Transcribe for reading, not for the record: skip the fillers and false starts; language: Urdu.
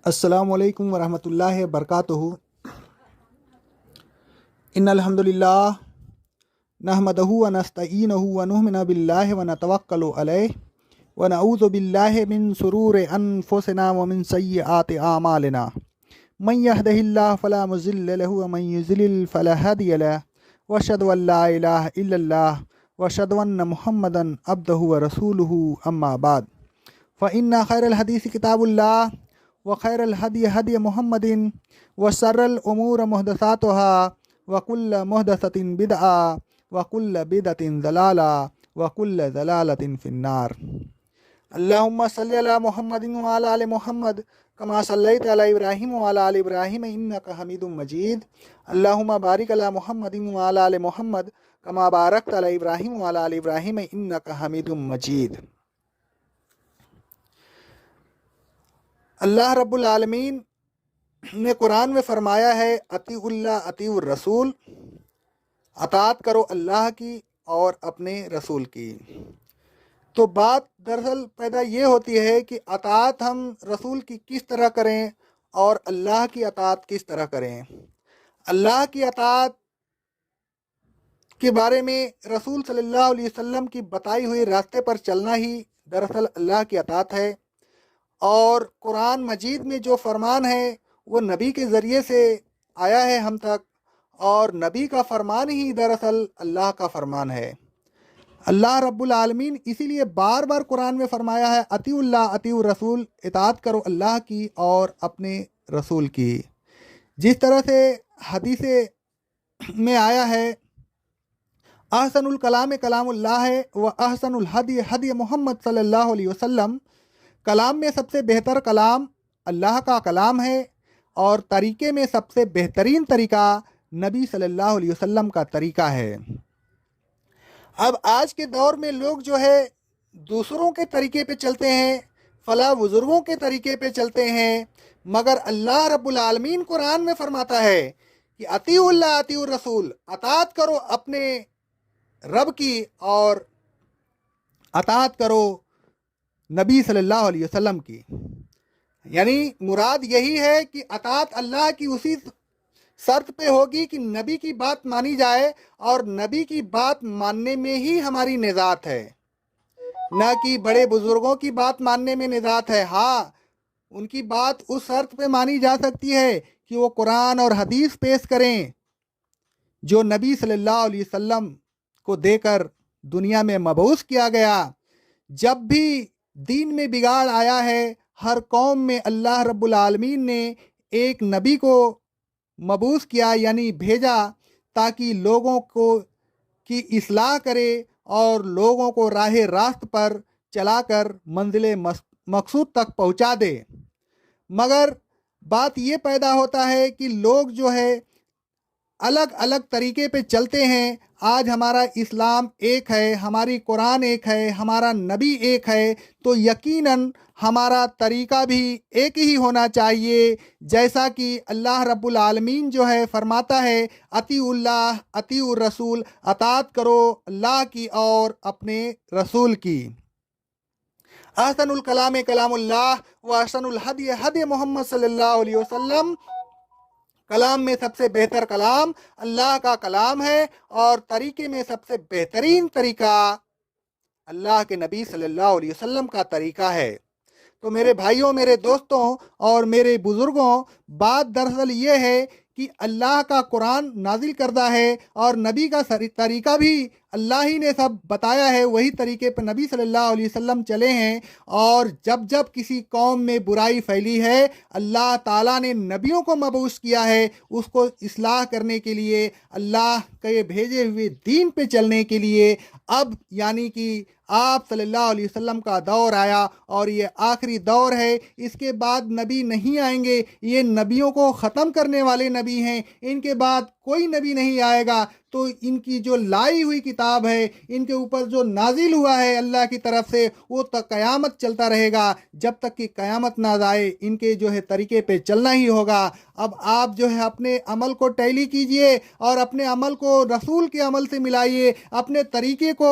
السلام علیکم ورحمۃ اللہ وبرکاتہ۔ ان الحمد للہ نحمدہ ونستعینہ ونؤمن باللہ ونتوکل علیہ ونعوذ باللہ من شرور انفسنا ومن سیئات اعمالنا من یہدہ اللہ فلا مضل لہ ومن یضلل فلا ہادی لہ واشہد ان لا الہ الا اللہ واشہد ان محمدا عبدہ ورسولہ اما بعد فإن خیر الحدیث کتاب اللہ وخیر الہدی ہدی محمد وشر الامور محدثاتها وکل محدثۃ بدعۃ وکل بدعۃ ضلالہ وکل ضلالۃ فی النار۔ اللہم صلی علی محمد وعلی آل محمد کما صلیت علی ابراہیم وعلی آل ابراہیم انک حمید مجید۔ اللہم بارک علی محمد وعلی آل محمد کما بارکت علی ابراہیم وعلی آل ابراہیم انک حمید مجید۔ اللہ رب العالمین نے قرآن میں فرمایا ہے اطیعوا اللہ اطیعوا الرسول، اطاعت کرو اللہ کی اور اپنے رسول کی۔ تو بات دراصل پیدا یہ ہوتی ہے کہ اطاعت ہم رسول کی کس طرح کریں اور اللہ کی اطاعت کس طرح کریں۔ اللہ کی اطاعت کے بارے میں رسول صلی اللہ علیہ وسلم کی بتائی ہوئی راستے پر چلنا ہی دراصل اللہ کی اطاعت ہے، اور قرآن مجید میں جو فرمان ہے وہ نبی کے ذریعے سے آیا ہے ہم تک، اور نبی کا فرمان ہی دراصل اللہ کا فرمان ہے۔ اللہ رب العالمین اسی لیے بار بار قرآن میں فرمایا ہے اطیعوا اللہ اطیعوا الرسول، اطاعت کرو اللہ کی اور اپنے رسول کی۔ جس طرح سے حدیث میں آیا ہے احسن الکلام کلام اللہ ہے و احسن الہدی ہدی محمد صلی اللہ علیہ وسلم، کلام میں سب سے بہتر کلام اللہ کا کلام ہے، اور طریقے میں سب سے بہترین طریقہ نبی صلی اللہ علیہ وسلم کا طریقہ ہے۔ اب آج کے دور میں لوگ جو ہے دوسروں کے طریقے پہ چلتے ہیں، فلاں بزرگوں کے طریقے پہ چلتے ہیں، مگر اللہ رب العالمین قرآن میں فرماتا ہے کہ اطیعوا اللہ اطیعوا الرسول، اطاعت کرو اپنے رب کی اور اطاعت کرو نبی صلی اللہ علیہ وسلم کی۔ یعنی مراد یہی ہے کہ اطاعت اللہ کی اسی شرط پہ ہوگی کہ نبی کی بات مانی جائے، اور نبی کی بات ماننے میں ہی ہماری نجات ہے، نہ کہ بڑے بزرگوں کی بات ماننے میں نجات ہے۔ ہاں، ان کی بات اس شرط پہ مانی جا سکتی ہے کہ وہ قرآن اور حدیث پیش کریں جو نبی صلی اللہ علیہ وسلم کو دے کر دنیا میں مبعوث کیا گیا۔ جب بھی دین میں بگاڑ آیا ہے، ہر قوم میں اللہ رب العالمین نے ایک نبی کو مبعوث کیا، یعنی بھیجا، تاکہ لوگوں کو کی اصلاح کرے اور لوگوں کو راہ راست پر چلا کر منزل مقصود تک پہنچا دے۔ مگر بات یہ پیدا ہوتا ہے کہ لوگ جو ہے الگ الگ طریقے پہ چلتے ہیں۔ آج ہمارا اسلام ایک ہے، ہماری قرآن ایک ہے، ہمارا نبی ایک ہے، تو یقیناً ہمارا طریقہ بھی ایک ہی ہونا چاہیے، جیسا کہ اللہ رب العالمین جو ہے فرماتا ہے اطیعوا اللہ اطیعوا الرسول، اطاعت کرو اللہ کی اور اپنے رسول کی۔ احسن الکلام کلام اللہ و احسن الہدی ہدی محمد صلی اللہ علیہ وسلم، کلام میں سب سے بہتر کلام اللہ کا کلام ہے، اور طریقے میں سب سے بہترین طریقہ اللہ کے نبی صلی اللہ علیہ وسلم کا طریقہ ہے۔ تو میرے بھائیوں، میرے دوستوں اور میرے بزرگوں، بات دراصل یہ ہے کہ اللہ کا قرآن نازل کردہ ہے، اور نبی کا طریقہ بھی اللہ ہی نے سب بتایا ہے، وہی طریقے پہ نبی صلی اللہ علیہ وسلم چلے ہیں۔ اور جب جب کسی قوم میں برائی پھیلی ہے، اللہ تعالیٰ نے نبیوں کو مبعوث کیا ہے اس کو اصلاح کرنے کے لیے، اللہ کے بھیجے ہوئے دین پہ چلنے کے لیے۔ اب یعنی کہ آپ صلی اللہ علیہ وسلم کا دور آیا، اور یہ آخری دور ہے، اس کے بعد نبی نہیں آئیں گے، یہ نبیوں کو ختم کرنے والے نبی ہیں، ان کے بعد کوئی نبی نہیں آئے گا۔ تو ان کی جو لائی ہوئی کتاب ہے، ان کے اوپر جو نازل ہوا ہے اللہ کی طرف سے، وہ تک قیامت چلتا رہے گا، جب تک کہ قیامت نہ آئے ان کے جو ہے طریقے پہ چلنا ہی ہوگا۔ اب آپ جو ہے اپنے عمل کو ٹیلی کیجئے، اور اپنے عمل کو رسول کے عمل سے ملائیے، اپنے طریقے کو